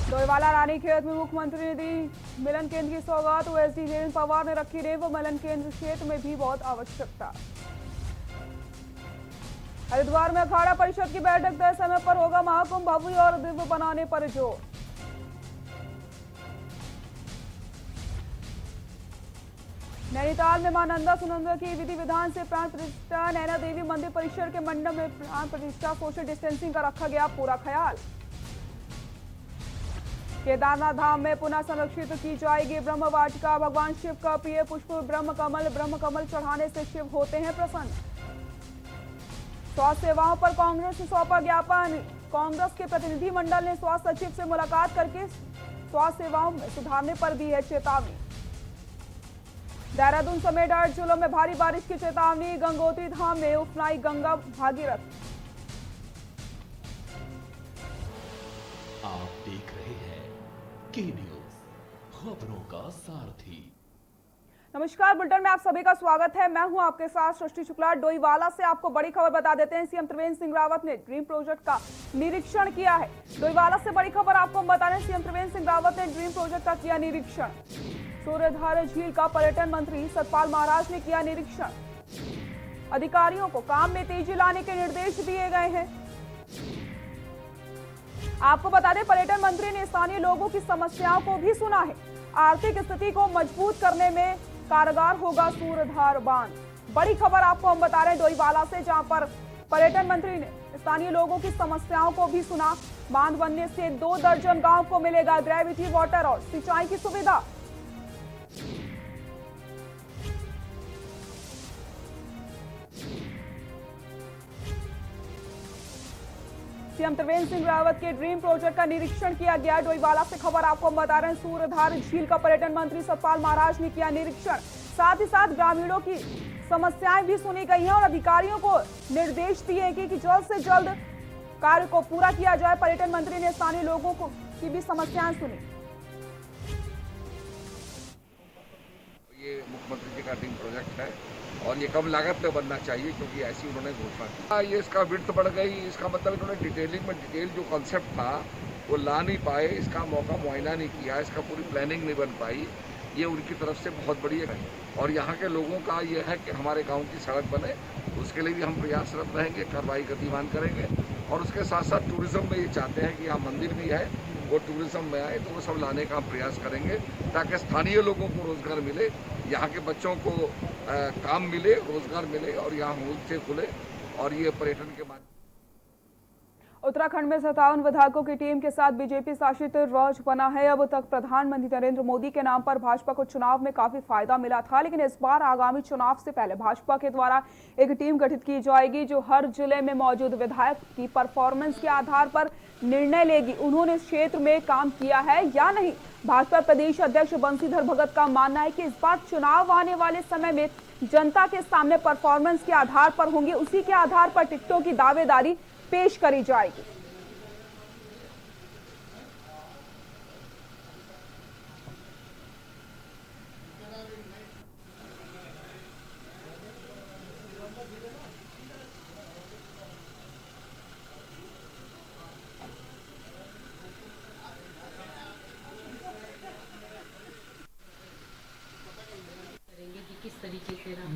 डोईवाला रानीखेत में मुख्यमंत्री ने दी मिलन केंद्र की सौगात। ओएसडी वीरेंद्र पवार ने रखी रेव मिलन केंद्र क्षेत्र में भी बहुत आवश्यकता। हरिद्वार में अखाड़ा परिषद की बैठक तय समय पर होगा। महाकुंभ भव्य और दिव्य बनाने पर जोर। नैनीताल में मां नंदा सुनंदा की विधि विधान से प्राण प्रतिष्ठा। नैना देवी मंदिर परिसर के मंडप में प्राण प्रतिष्ठा। सोशल डिस्टेंसिंग का रखा गया पूरा ख्याल। केदारनाथ धाम में पुनः संरक्षित की जाएगी ब्रह्म वाटिका। भगवान शिव का प्रिय पुष्प ब्रह्म कमल चढ़ाने से शिव होते हैं प्रसन्न। स्वास्थ्य सेवाओं पर कांग्रेस ने सौंपा ज्ञापन। कांग्रेस के प्रतिनिधि मंडल ने स्वास्थ्य सचिव से मुलाकात करके स्वास्थ्य सेवाओं में सुधारने पर दी है चेतावनी। देहरादून समेत 8 जिलों में भारी बारिश की चेतावनी। गंगोत्री धाम में उफनाई गंगा भागीरथ। आप देख रहे हैं के न्यूज, खबरों का सारथी। नमस्कार, बुलेटिन में आप सभी का स्वागत है। मैं हूं आपके साथ सृष्टि शुक्ला। डोईवाला से आपको बड़ी खबर बता देते हैं। सीएम त्रिवेंद्र सिंह रावत ने ड्रीम प्रोजेक्ट का निरीक्षण किया है। डोईवाला से बड़ी खबर आपको हम बता रहे हैं। सीएम त्रिवेंद्र सिंह रावत ने ड्रीम प्रोजेक्ट का किया निरीक्षण। सूर्यधार झील का पर्यटन मंत्री सतपाल महाराज ने किया निरीक्षण। अधिकारियों को काम में तेजी लाने के निर्देश दिए गए हैं। आपको बता दें, पर्यटन मंत्री ने स्थानीय लोगों की समस्याओं को भी सुना है। आर्थिक स्थिति को मजबूत करने में कारगर होगा सूर्यधार बांध। बड़ी खबर आपको हम बता रहे हैं डोईवाला से, जहां पर पर्यटन मंत्री ने स्थानीय लोगों की समस्याओं को भी सुना। बांध बनने से 2 दर्जन गांव को मिलेगा ग्रेविटी वाटर और सिंचाई की सुविधा। सीएम त्रिवेंद्र सिंह रावत के ड्रीम प्रोजेक्ट का निरीक्षण किया गया। डोईवाला से खबर आपको हम बता रहे हैं। सूर्यधार झील का पर्यटन मंत्री सतपाल महाराज ने किया निरीक्षण। साथ ही साथ ग्रामीणों की समस्याएं भी सुनी गई हैं और अधिकारियों को निर्देश दिए कि जल्द से जल्द कार्य को पूरा किया जाए। पर्यटन मंत्री ने स्थानीय लोगों की भी समस्याएं सुनी। ये मुख्यमंत्री जी का ड्रीम प्रोजेक्ट है और ये कम लागत में बनना चाहिए, क्योंकि ऐसी उन्होंने घोषणा की। ये इसका विड्थ बढ़ गई, इसका मतलब इन्होंने डिटेलिंग में डिटेल जो कॉन्सेप्ट था वो ला नहीं पाए, इसका मौका मुआयना नहीं किया, इसका पूरी प्लानिंग नहीं बन पाई। ये उनकी तरफ से बहुत बड़ी है और यहाँ के लोगों का ये है कि हमारे गांव की सड़क बने, उसके लिए भी हम प्रयासरत रहेंगे, कार्रवाई गतिमान करेंगे। और उसके साथ साथ टूरिज्म में ये चाहते हैं कि यहाँ मंदिर भी है, वो टूरिज्म में आए, तो वो सब लाने का हम प्रयास करेंगे ताकि स्थानीय लोगों को रोजगार मिले, यहाँ के बच्चों को काम मिले, रोजगार मिले और यहाँ होम स्टे खुले और ये पर्यटन के माध्यम। उत्तराखंड में 57 विधायकों की टीम के साथ बीजेपी शासित राज्य बना है। अब तक प्रधानमंत्री नरेंद्र मोदी के नाम पर भाजपा को चुनाव में काफी फायदा मिला था, लेकिन इस बार आगामी चुनाव से पहले भाजपा के द्वारा एक टीम गठित की जाएगी जो हर जिले में मौजूद विधायक की परफॉर्मेंस के आधार पर निर्णय लेगी उन्होंने इस क्षेत्र में काम किया है या नहीं। भाजपा प्रदेश अध्यक्ष बंशीधर भगत का मानना है कि इस बार चुनाव आने वाले समय में जनता के सामने परफॉर्मेंस के आधार पर होंगे, उसी के आधार पर टिकटों की दावेदारी पेश करी जाएगी।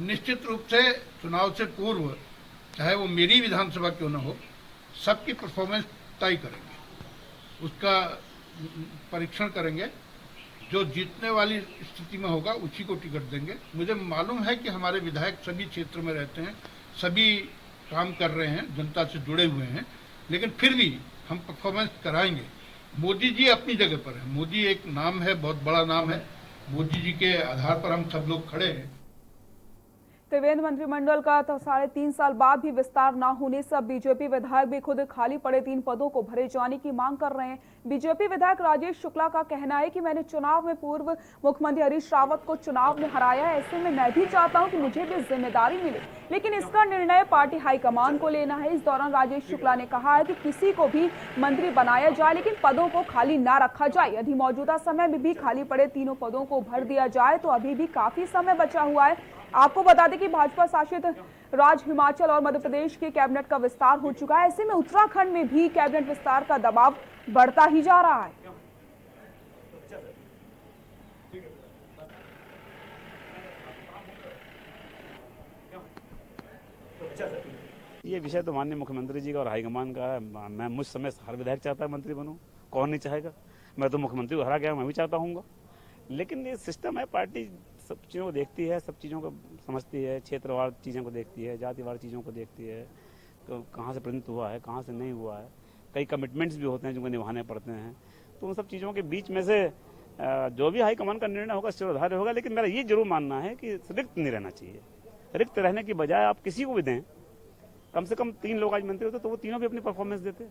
निश्चित रूप से चुनाव से पूर्व चाहे वो मेरी विधानसभा क्यों न हो, सबकी परफॉर्मेंस तय करेंगे, उसका परीक्षण करेंगे। जो जीतने वाली स्थिति में होगा उसी को टिकट देंगे। मुझे मालूम है कि हमारे विधायक सभी क्षेत्र में रहते हैं, सभी काम कर रहे हैं, जनता से जुड़े हुए हैं, लेकिन फिर भी हम परफॉर्मेंस कराएंगे। मोदी जी अपनी जगह पर है, मोदी एक नाम है, बहुत बड़ा नाम है, मोदी जी के आधार पर हम सब लोग खड़े हैं। त्रिवेंद्र मंत्रिमंडल का तो 3.5 साल बाद भी विस्तार न होने से अब बीजेपी विधायक भी खुद खाली पड़े 3 पदों को भरे जाने की मांग कर रहे हैं। बीजेपी विधायक राजेश शुक्ला का कहना है कि मैंने चुनाव में पूर्व मुख्यमंत्री हरीश रावत को चुनाव में हराया है, ऐसे में मैं भी चाहता हूं कि मुझे भी जिम्मेदारी मिले, लेकिन इसका निर्णय पार्टी हाईकमान को लेना है। इस दौरान राजेश शुक्ला ने कहा है कि किसी को भी मंत्री बनाया जाए, लेकिन पदों को खाली न रखा जाए। यदि मौजूदा समय में भी खाली पड़े 3 पदों को भर दिया जाए तो अभी भी काफी समय बचा हुआ है। आपको बता दें कि भाजपा शासित राज्य हिमाचल और मध्य प्रदेश के कैबिनेट का विस्तार हो चुका है, ऐसे में उत्तराखंड में भी कैबिनेट विस्तार का दबाव बढ़ता ही जा रहा है। ये विषय तो माननीय मुख्यमंत्री जी का और हाईकमान का है। मैं मुझ समय हर विधायक चाहता है मंत्री बनूं, कौन नहीं चाहेगा। मैं तो मुख्यमंत्री को हरा गया, मैं भी चाहता हूँ। लेकिन ये सिस्टम है, पार्टी सब चीज़ों को देखती है, सब चीज़ों को समझती है, क्षेत्रवार चीज़ों को देखती है, जातिवार चीज़ों को देखती है, तो कहाँ से प्रतिनिधित्व हुआ है, कहाँ से नहीं हुआ है। कई कमिटमेंट्स भी होते हैं जिनको निभाने पड़ते हैं। तो उन सब चीज़ों के बीच में से जो भी हाईकमान का निर्णय होगा शिरोधार्य होगा। लेकिन मेरा ये जरूर मानना है कि रिक्त नहीं रहना चाहिए। रिक्त रहने की बजाय आप किसी को भी दें, कम से कम 3 लोग आज मंत्री होते तो वो तीनों भी अपनी परफॉर्मेंस देते।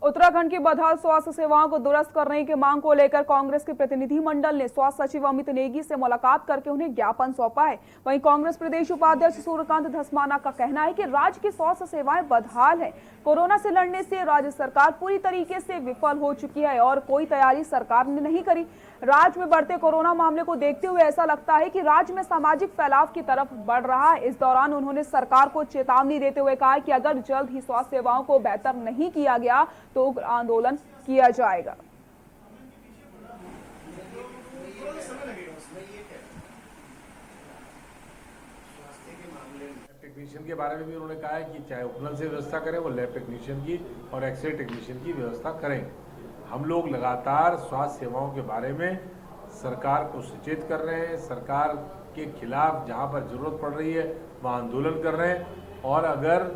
उत्तराखंड की बदहाल स्वास्थ्य सेवाओं को दुरुस्त करने की मांग को लेकर कांग्रेस के प्रतिनिधि मंडल ने स्वास्थ्य सचिव अमित नेगी से मुलाकात करके उन्हें ज्ञापन सौंपा है। वहीं कांग्रेस प्रदेश उपाध्यक्ष सूर्यकांत धस्माना का कहना है कि राज्य की स्वास्थ्य सेवाएं बदहाल है। कोरोना से लड़ने से राज्य सरकार पूरी तरीके से विफल हो चुकी है और कोई तैयारी सरकार ने नहीं करी। राज्य में बढ़ते कोरोना मामले को देखते हुए ऐसा लगता है कि राज्य में सामाजिक फैलाव की तरफ बढ़ रहा है। इस दौरान उन्होंने सरकार को चेतावनी देते हुए कहा कि अगर जल्द ही स्वास्थ्य सेवाओं को बेहतर नहीं किया गया तो उग्र आंदोलन किया जाएगा। टेक्नीशियन के बारे में भी उन्होंने कहा है कि चाहे उपनल से व्यवस्था करें, वो लैब टेक्नीशियन की और एक्सरे टेक्नीशियन की व्यवस्था करें। हम लोग लगातार स्वास्थ्य सेवाओं के बारे में सरकार को सचेत कर रहे हैं। सरकार के खिलाफ जहां पर जरूरत पड़ रही है वहां आंदोलन कर रहे हैं। और अगर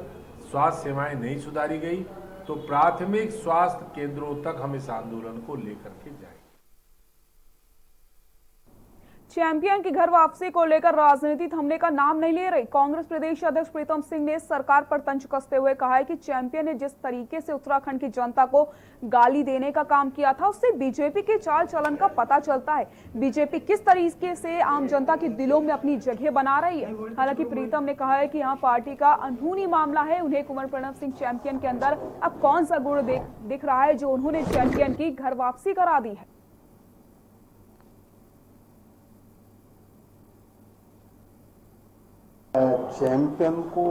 स्वास्थ्य सेवाएं नहीं सुधारी गई तो प्राथमिक स्वास्थ्य केंद्रों तक हम इस आंदोलन को लेकर के जाएंगे। चैंपियन की घर वापसी को लेकर राजनीति थमने का नाम नहीं ले रही। कांग्रेस प्रदेश अध्यक्ष प्रीतम सिंह ने सरकार पर तंज कसते हुए कहा है कि चैंपियन ने जिस तरीके से उत्तराखंड की जनता को गाली देने का काम किया था उससे बीजेपी के चाल चलन का पता चलता है। बीजेपी किस तरीके से आम जनता के दिलों में अपनी जगह बना रही है। हालांकि प्रीतम ने कहा है कि यहाँ पार्टी का अंदरूनी मामला है। उन्हें कुंवर प्रणव सिंह चैंपियन के अंदर अब कौन सा गुण दिख रहा है जो उन्होंने चैंपियन की घर वापसी करा दी है। चैंपियन को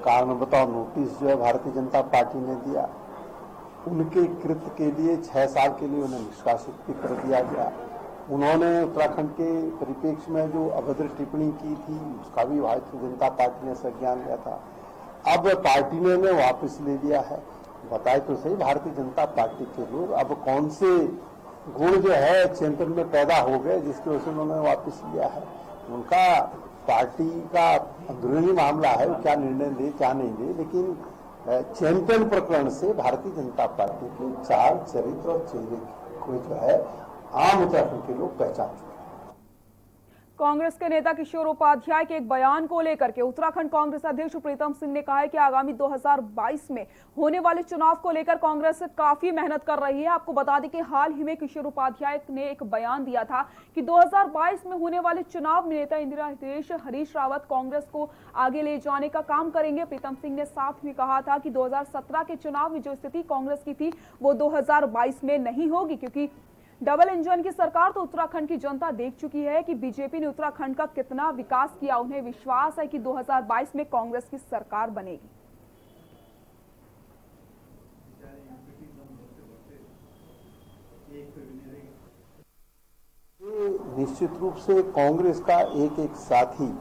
कारण बताओ नोटिस जो है भारतीय जनता पार्टी ने दिया। उनके कृत्य के लिए 6 साल के लिए उन्हें निष्कासित भी कर दिया गया। उन्होंने उत्तराखंड के परिप्रेक्ष्य में जो अभद्र टिप्पणी की थी उसका भी भारतीय जनता पार्टी ने संज्ञान लिया था। अब पार्टी ने उन्हें वापस ले लिया है। बताए तो सही भारतीय जनता पार्टी के लोग अब कौन से गुण जो है चैंपियन में पैदा हो गए जिसकी वजह से उन्होंने वापस लिया है। उनका पार्टी का अंदरूनी मामला है, वो क्या निर्णय ले क्या नहीं ले, लेकिन चैंपियन प्रकरण से भारतीय जनता पार्टी के चाल चरित्र और चेहरे को जो है आम उत्तराखंड के लोग पहचान चुके हैं। कांग्रेस के नेता किशोर उपाध्याय के एक बयान को लेकर के उत्तराखंड कांग्रेस अध्यक्ष प्रीतम सिंह ने कहा है कि आगामी 2022 में होने वाले चुनाव को लेकर कांग्रेस काफी मेहनत कर रही है। आपको बता दें कि हाल ही में किशोर उपाध्याय ने एक बयान दिया था कि 2022 में होने वाले चुनाव में नेता इंदिरा हृदयेश हरीश रावत कांग्रेस को आगे ले जाने का काम करेंगे। प्रीतम सिंह ने साथ में कहा था कि 2017 के चुनाव में जो स्थिति कांग्रेस की थी वो 2022 में नहीं होगी, क्योंकि डबल इंजन की सरकार तो उत्तराखंड की जनता देख चुकी है कि बीजेपी ने उत्तराखंड का कितना विकास किया। उन्हें विश्वास है कि 2022 में कांग्रेस की सरकार बनेगी। निश्चित रूप से कांग्रेस का एक एक साथी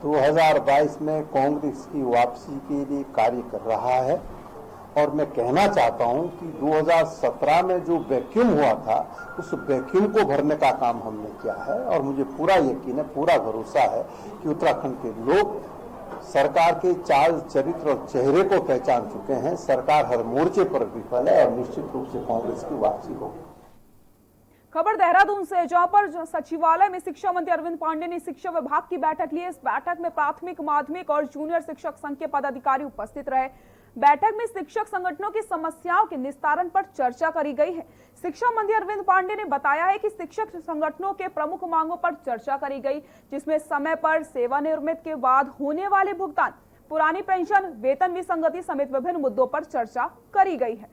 2022 में कांग्रेस की वापसी के लिए कार्य कर रहा है। और मैं कहना चाहता हूं कि 2017 में जो वैक्यूम हुआ था उस वैक्यूम को भरने का काम हमने किया है। और मुझे पूरा यकीन है, पूरा भरोसा है कि उत्तराखंड के लोग सरकार के चाल चरित्र और चेहरे को पहचान चुके हैं। सरकार हर मोर्चे पर विफल है और निश्चित रूप से कांग्रेस की वापसी होगी। खबर देहरादून से, जहां पर सचिवालय में शिक्षा मंत्री अरविंद पांडे ने शिक्षा विभाग की बैठक ली। इस बैठक में प्राथमिक, माध्यमिक और जूनियर शिक्षक संघ के पदाधिकारी उपस्थित रहे। बैठक में शिक्षक संगठनों की समस्याओं के निस्तारण पर चर्चा करी गई है। शिक्षा मंत्री अरविंद पांडे ने बताया है कि शिक्षक संगठनों के प्रमुख मांगों पर चर्चा करी गई, जिसमें समय पर सेवानिवृत्ति के बाद होने वाले भुगतान, पुरानी पेंशन, वेतन विसंगति समेत विभिन्न मुद्दों पर चर्चा करी गई है।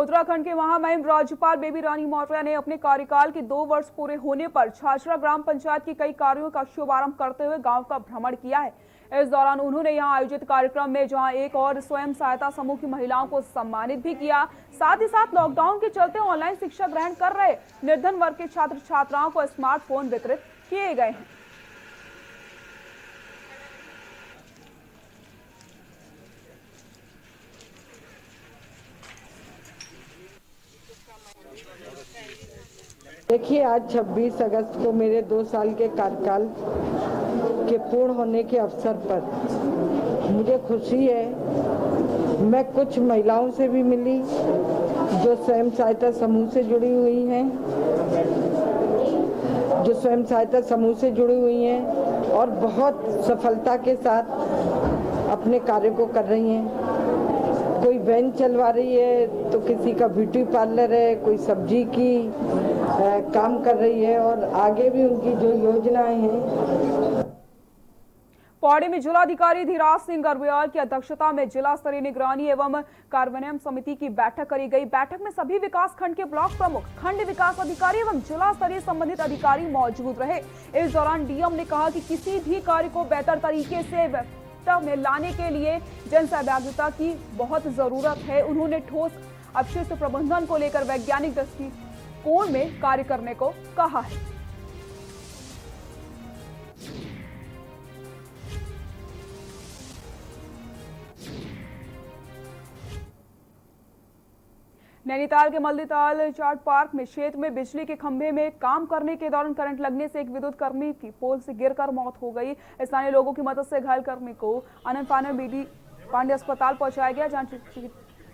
उत्तराखंड के महामहिम राज्यपाल बेबी रानी मौर्य ने अपने कार्यकाल के 2 वर्ष पूरे होने पर छाछड़ा ग्राम पंचायत के कई कार्यों का शुभारंभ करते हुए गांव का भ्रमण किया है। इस दौरान उन्होंने यहां आयोजित कार्यक्रम में जहां एक और स्वयं सहायता समूह की महिलाओं को सम्मानित भी किया। साथ ही साथ लॉकडाउन के चलते ऑनलाइन शिक्षा ग्रहण कर रहे निर्धन वर्ग के छात्र छात्राओं को स्मार्टफोन वितरित किए गए हैं। देखिए, आज 26 अगस्त को मेरे 2 साल के कार्यकाल के पूर्ण होने के अवसर पर मुझे खुशी है। मैं कुछ महिलाओं से भी मिली जो स्वयं सहायता समूह से जुड़ी हुई हैं, और बहुत सफलता के साथ अपने कार्य को कर रही हैं। कोई वैन चलवा रही है तो किसी का ब्यूटी पार्लर है, कोई सब्जी की काम कर रही है, और आगे भी उनकी जो योजनाएं हैं। पौड़ी में जिलाधिकारी धीराज सिंह गर्ब्याल की अध्यक्षता में जिला स्तरीय निगरानी एवं कार्यान्वयन समिति की बैठक करी गई। बैठक में सभी विकास खंड के ब्लॉक प्रमुख, खंड विकास अधिकारी एवं जिला स्तरीय संबंधित अधिकारी मौजूद रहे। इस दौरान डीएम ने कहा कि किसी भी कार्य को बेहतर तरीके से में लाने के लिए जन सहभागिता की बहुत जरूरत है। उन्होंने ठोस अपशिष्ट प्रबंधन को लेकर वैज्ञानिक दृष्टिकोण में कार्य करने को कहा है। नैनीताल के मल्लीताल चार्ट पार्क में क्षेत्र में बिजली के खंभे में काम करने के दौरान करंट लगने से एक विद्युत कर्मी की पोल से गिरकर मौत हो गई। स्थानीय लोगों की मदद से घायल कर्मी को आनंद फानन बीडी पांडे अस्पताल पहुंचाया गया, जहां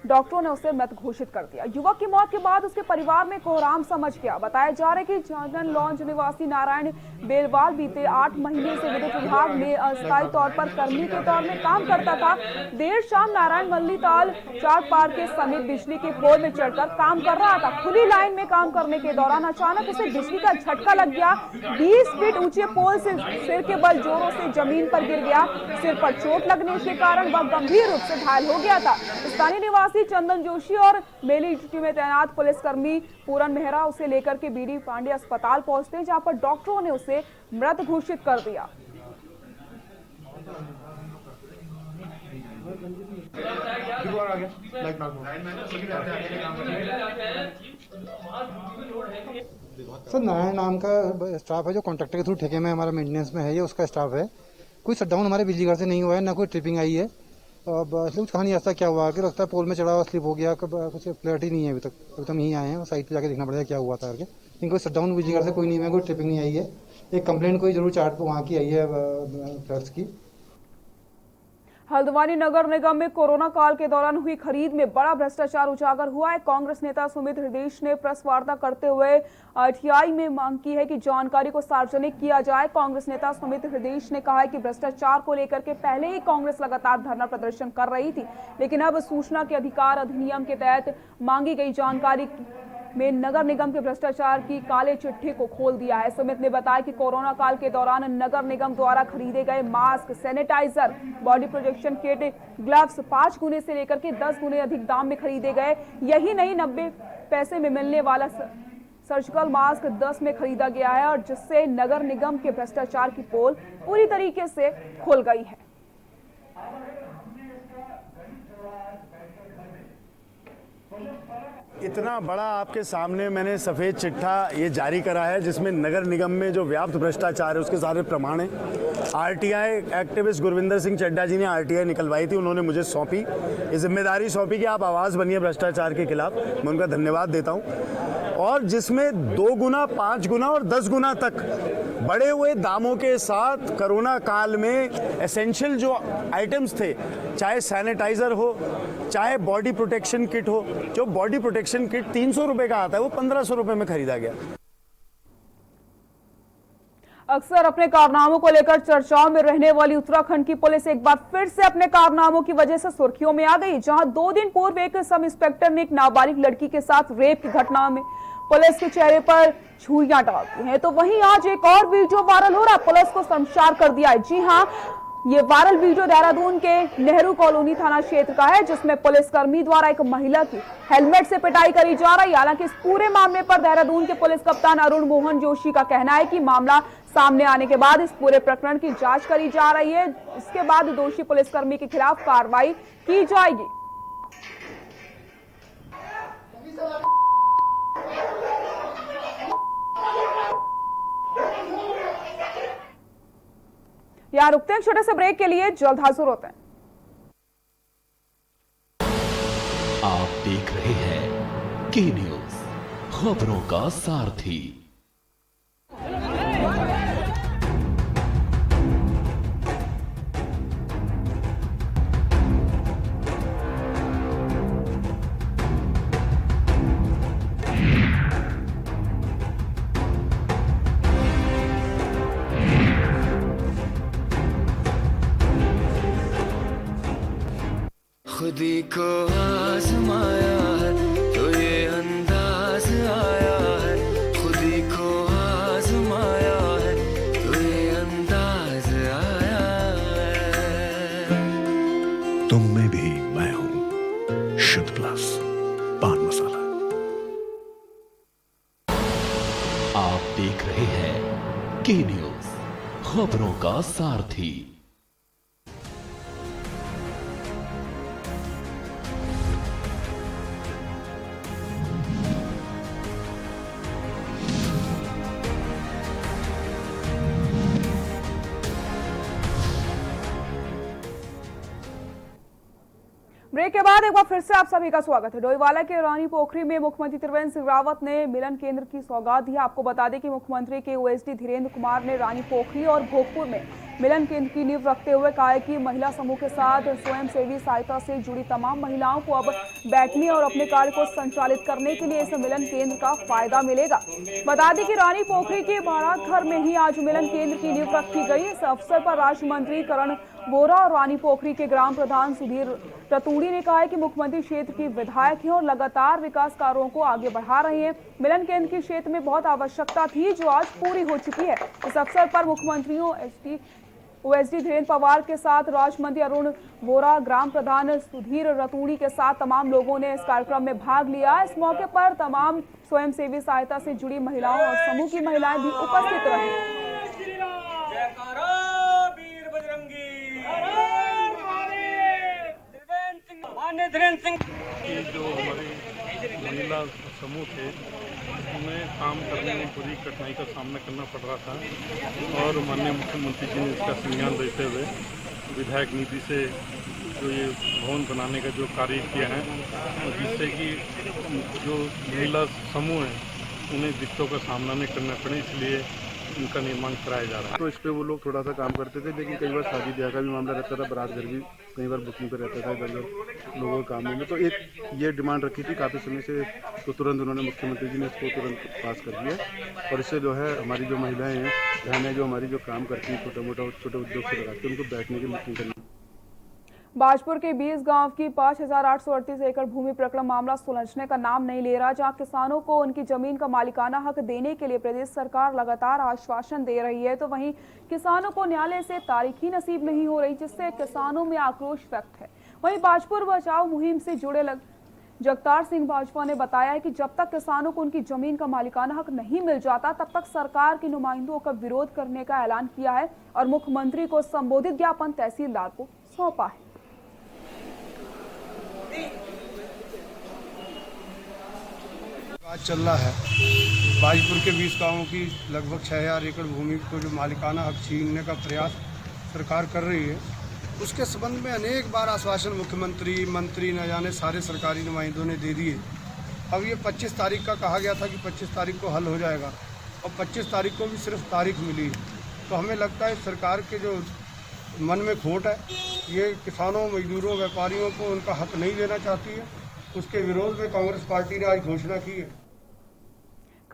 डॉक्टरों ने उसे मृत घोषित कर दिया। युवक की मौत के बाद उसके परिवार में कोहराम समझ गया। बताया जा रहा है कि जागन लॉन्ज निवासी नारायण बेलवाल बीते 8 महीने से विद्युत विभाग में अस्थायी तौर पर कर्मी के तौर में काम करता था। देर शाम नारायण मल्लीताल चार्ट पार्क के समीप बिजली के पोल में चढ़कर काम कर रहा था। खुली लाइन में काम करने के दौरान अचानक उसे बिजली का झटका लग गया। 20 फीट ऊंचे पोल से सिर के बल जोरों से जमीन पर गिर गया। सिर पर चोट लगने के कारण वह गंभीर रूप से घायल हो गया था। स्थानीय निवासी चंदन जोशी और मेली ड्यूटी में तैनात पुलिसकर्मी पूरन मेहरा उसे लेकर के बीडी पांडे अस्पताल पहुंचते हैं, जहां पर डॉक्टरों ने उसे मृत घोषित कर दिया। सर, नारायण नाम का स्टाफ है जो कॉन्ट्रैक्टर के थ्रू ठेके में हमारा मेंटेनेंस में है, ये उसका स्टाफ है। कोई शटडाउन हमारे बिजली घर से नहीं हुआ है, ना कोई ट्रिपिंग आई है। अब कुछ कहानी ऐसा क्या हुआ कि लगता है पोल में चढ़ा हुआ स्लिप हो गया, कुछ क्लैरिटी नहीं है अभी तक। अभी हम यहीं आए हैं, साइट पे जाके देखना पड़ेगा क्या हुआ था करके। लेकिन कोई शटडाउन बिजली घर से कोई नहीं है, कोई ट्रिपिंग नहीं आई है। एक कंप्लेंट कोई जरूर चार्ट पे वहाँ की आई है फ्लड्स की। हल्द्वानी नगर निगम में कोरोना काल के दौरान हुई खरीद में बड़ा भ्रष्टाचार उजागर हुआ है। कांग्रेस नेता सुमित हृदयेश ने प्रेस वार्ता करते हुए आरटीआई में मांग की है कि जानकारी को सार्वजनिक किया जाए। कांग्रेस नेता सुमित हृदयेश ने कहा है कि भ्रष्टाचार को लेकर के पहले ही कांग्रेस लगातार धरना प्रदर्शन कर रही थी, लेकिन अब सूचना के अधिकार अधिनियम के तहत मांगी गई जानकारी में नगर निगम के भ्रष्टाचार की काले चिट्ठी को खोल दिया है। सुमित ने बताया कि कोरोना काल के दौरान नगर निगम द्वारा खरीदे गए mask, sanitizer, body protection kit, gloves 5 गुने से लेकर के 10 गुने अधिक दाम में खरीदे गए। यही नहीं, 90 पैसे में मिलने वाला सर्जिकल मास्क 10 में खरीदा गया है, और जिससे नगर निगम के भ्रष्टाचार की पोल पूरी तरीके से खुल गई है। इतना बड़ा आपके सामने मैंने सफ़ेद चिट्ठा ये जारी करा है, जिसमें नगर निगम में जो व्याप्त भ्रष्टाचार है उसके सारे प्रमाण हैं। आरटीआई एक्टिविस्ट गुरविंदर सिंह चड्डा जी ने आरटीआई निकलवाई थी, उन्होंने मुझे सौंपी, ये जिम्मेदारी सौंपी कि आप आवाज़ बनिए भ्रष्टाचार के खिलाफ। मैं उनका धन्यवाद देता हूँ। और जिसमें 2 गुना, 5 गुना और 10 गुना तक बढ़े हुए दामों के साथ कोरोना काल में एसेंशियल जो आइटम्स थे, चाहे सैनिटाइजर हो, चाहे बॉडी प्रोटेक्शन किट हो। जो बॉडी प्रोटेक्शन किट 300 रुपए का आता है, वो 1500 रुपए में खरीदा गया। अक्सर अपने कारनामों को लेकर चर्चाओं में रहने वाली उत्तराखंड की पुलिस एक बार फिर से अपने कारनामों की वजह से सुर्खियों में आ गई। जहां 2 दिन पूर्व एक सब इंस्पेक्टर ने एक नाबालिग लड़की के साथ रेप की घटना में पुलिस के चेहरे पर छुरियां डाल दी हैं, तो वहीं आज एक और वीडियो वायरल हो रहा है। पुलिस को शर्मसार कर दिया है। जी हां, ये वायरल वीडियो देहरादून के नेहरू कॉलोनी थाना क्षेत्र का है, जिसमें पुलिसकर्मी द्वारा एक महिला की हेलमेट से पिटाई करी जा रही है। हालांकि इस पूरे मामले पर देहरादून के पुलिस कप्तान अरुण मोहन जोशी का कहना है कि मामला सामने आने के बाद इस पूरे प्रकरण की जांच करी जा रही है। इसके बाद दोषी पुलिसकर्मी के खिलाफ कार्रवाई की जाएगी। यहाँ रुकते हैं छोटे से ब्रेक के लिए, जल्द हाजिर होते हैं। आप देख रहे हैं के न्यूज, खबरों का सारथी। खुदी को आजमाया है तो ये अंदाज आया है, खुदी को आजमाया है तो ये अंदाज आया है। तुम में भी मैं हूं, शुद्ध प्लस पान मसाला। आप देख रहे हैं के न्यूज, खबरों का सारथी। ब्रेक के बाद एक बार फिर से आप सभी का स्वागत है। डोईवाला के रानी पोखरी में मुख्यमंत्री त्रिवेंद्र सिंह रावत ने मिलन केंद्र की सौगात दी। आपको बता दें कि मुख्यमंत्री के ओएसडी धीरेन्द्र कुमार ने रानी पोखरी और भोगपुर में मिलन केंद्र की नींव रखते हुए कहा है कि महिला समूह के साथ स्वयंसेवी सहायता से जुड़ी तमाम महिलाओं को अब बैठने और अपने कार्य को संचालित करने के लिए इस मिलन केंद्र का फायदा मिलेगा। बता दें कि रानी पोखरी के बारात घर में ही आज मिलन केंद्र की नींव रखी गई। इस अवसर पर राज्य मंत्री करण वोरा और रानी पोखरी के ग्राम प्रधान सुधीर रतूड़ी ने कहा है कि मुख्यमंत्री क्षेत्र की विधायक हैं और लगातार विकास कार्यों को आगे बढ़ा रहे हैं। मिलन केंद्र की क्षेत्र में बहुत आवश्यकता थी जो आज पूरी हो चुकी है। इस अवसर पर मुख्यमंत्रियों ओएसडी धीरेन्द्र पवार के साथ राज्य मंत्री अरुण वोरा, ग्राम प्रधान सुधीर रतूड़ी के साथ तमाम लोगों ने इस कार्यक्रम में भाग लिया। इस मौके पर तमाम स्वयंसेवी सहायता से जुड़ी महिलाओं और समूह की महिलाएं भी उपस्थित रहीं। कि जो हमारे महिला समूह थे उन्हें काम करने में पूरी कठिनाई का सामना करना पड़ रहा था और माननीय मुख्यमंत्री जी ने इसका संज्ञान देते हुए विधायक निधि से जो ये भवन बनाने का जो कार्य किया है, जिससे कि जो महिला समूह हैं उन्हें दिक्कतों का सामना नहीं करना पड़े, इसलिए उनका निर्माण कराया जा रहा है। तो इस पे वो लोग थोड़ा सा काम करते थे, लेकिन कई बार शादी ब्याह का भी मामला रहता था, बारात घर भी कई बार बुकिंग पे रहता था इधर लोगों के कामों में। तो एक ये डिमांड रखी थी काफ़ी समय से, तो तुरंत उन्होंने मुख्यमंत्री जी ने इसको तुरंत पास कर दिया और इससे जो है हमारी जो महिलाएं हैं बहनें जो हमारी जो काम करती हैं छोटे उद्योग से लगाते हैं उनको बैठने की बुकिंग करनी। बाजपुर के 20 गांव की 5,838 एकड़ भूमि प्रकरण मामला सुलझने का नाम नहीं ले रहा, जहां किसानों को उनकी जमीन का मालिकाना हक देने के लिए प्रदेश सरकार लगातार आश्वासन दे रही है, तो वहीं किसानों को न्यायालय से तारीख ही नसीब नहीं हो रही, जिससे किसानों में आक्रोश व्यक्त है। वहीं बाजपुर बचाओ मुहिम से जुड़े जगतार सिंह बाजवा ने बताया है कि जब तक किसानों को उनकी जमीन का मालिकाना हक नहीं मिल जाता तब तक सरकार के नुमाइंदों का विरोध करने का ऐलान किया है और मुख्यमंत्री को संबोधित ज्ञापन तहसीलदार को सौंपा है। आज चल रहा है बाजपुर के 20 गांवों की लगभग 6,000 एकड़ भूमि को जो मालिकाना हक छीनने का प्रयास सरकार कर रही है, उसके संबंध में अनेक बार आश्वासन मुख्यमंत्री मंत्री न जाने सारे सरकारी नुमाइंदों ने दे दिए। अब ये 25 तारीख का कहा गया था कि 25 तारीख को हल हो जाएगा और 25 तारीख को भी सिर्फ तारीख मिली। तो हमें लगता है सरकार के जो मन में खोट है, ये किसानों मजदूरों व्यापारियों को उनका हक नहीं देना चाहती है। उसके विरोध में कांग्रेस पार्टी ने आज घोषणा की है।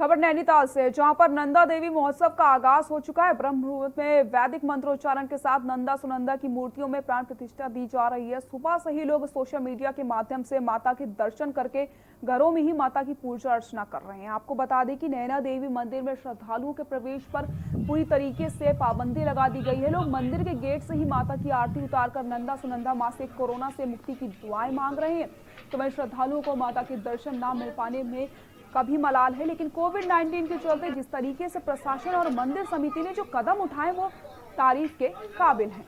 खबर नैनीताल से, जहां पर नंदा देवी महोत्सव का आगाज हो चुका है। ब्रह्म मुहूर्त में वैदिक मंत्रोच्चारण के साथ नंदा सुनंदा की मूर्तियों में प्राण प्रतिष्ठा दी जा रही है। सुबह से ही लोग सोशल मीडिया के माध्यम से माता के दर्शन करके घरों में ही माता की पूजा अर्चना कर रहे हैं। आपको बता दें कि नैना देवी मंदिर में श्रद्धालुओं के प्रवेश पर पूरी तरीके से पाबंदी लगा दी गई है। लोग मंदिर के गेट से ही माता की आरती उतारकर नंदा सुनंदा मां से कोरोना से मुक्ति की दुआएं मांग रहे हैं। तो वहीं श्रद्धालुओं को माता के दर्शन न मिल पाने में का भी मलाल है, लेकिन कोविड-19 के चलते जिस तरीके से प्रशासन और मंदिर समिति ने जो कदम उठाए वो तारीफ के काबिल हैं।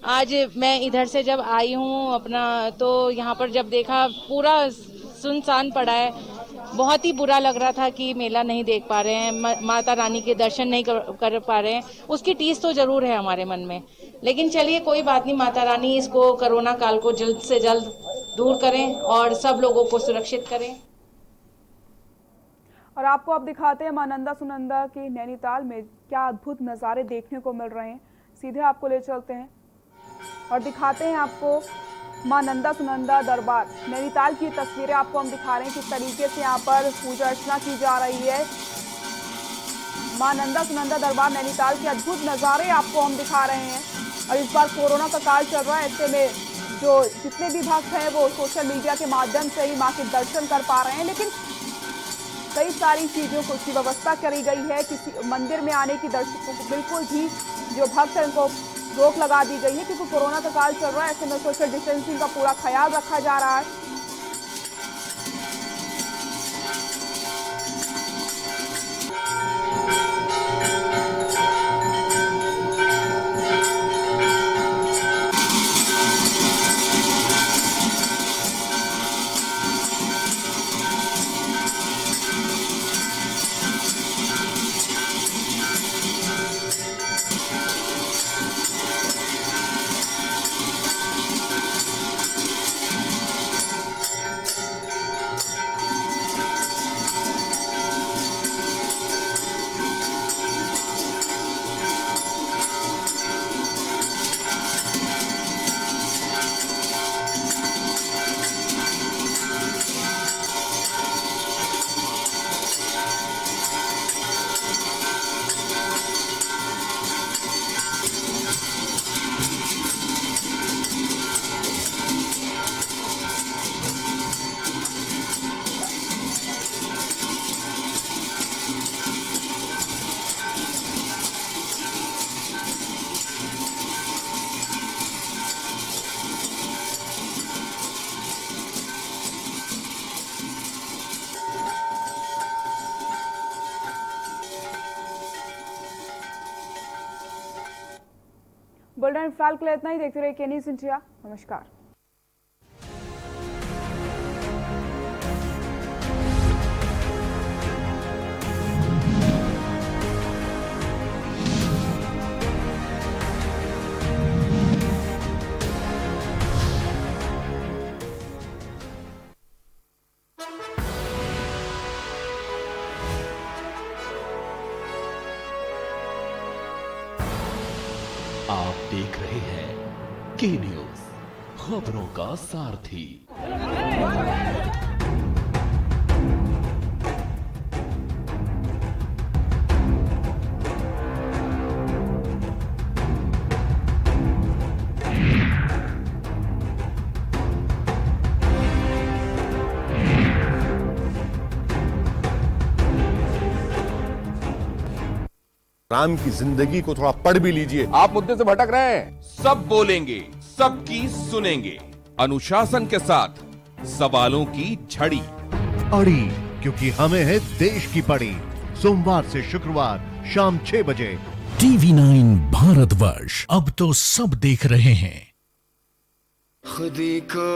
आज मैं इधर से जब आई हूँ अपना, तो यहाँ पर जब देखा पूरा सुनसान पड़ा है। बहुत ही बुरा लग रहा था कि मेला नहीं देख पा रहे हैं, माता रानी के दर्शन नहीं कर पा रहे हैं। उसकी टीस तो जरूर है हमारे मन में, लेकिन चलिए कोई बात नहीं, माता रानी इसको कोरोना काल को जल्द से जल्द दूर करें और सब लोगों को सुरक्षित करें। और आपको अब दिखाते हैं मां नंदा सुनंदा के नैनीताल में क्या अद्भुत नज़ारे देखने को मिल रहे हैं। सीधे आपको ले चलते हैं और दिखाते हैं आपको मां नंदा सुनंदा दरबार नैनीताल की तस्वीरें आपको हम दिखा रहे हैं किस तरीके से यहाँ पर पूजा अर्चना की जा रही है। मां नंदा सुनंदा दरबार नैनीताल के अद्भुत नज़ारे आपको हम दिखा रहे हैं। और इस बार कोरोना का काल चल रहा है, ऐसे में जो जितने भी भक्त हैं वो सोशल मीडिया के माध्यम से ही मां के दर्शन कर पा रहे हैं, लेकिन कई सारी चीज़ों की व्यवस्था करी गई है। किसी मंदिर में आने की दर्शकों को बिल्कुल भी जो भक्त हैं उनको रोक लगा दी गई है, क्योंकि कोरोना का काल चल रहा है। ऐसे में सोशल डिस्टेंसिंग का पूरा ख्याल रखा जा रहा है। बुलेटिन फिलहाल के लिए इतना ही। देखते रहिए के न्यूज़ इंडिया। नमस्कार। आप देख रहे हैं के न्यूज़, खबरों का सारथी। राम की जिंदगी को थोड़ा पढ़ भी लीजिए। आप मुद्दे से भटक रहे हैं। सब बोलेंगे, सबकी सुनेंगे, अनुशासन के साथ सवालों की झड़ी अड़ी, क्योंकि हमें है देश की पड़ी। सोमवार से शुक्रवार शाम 6 बजे TV9 भारतवर्ष, अब तो सब देख रहे हैं। खुदी को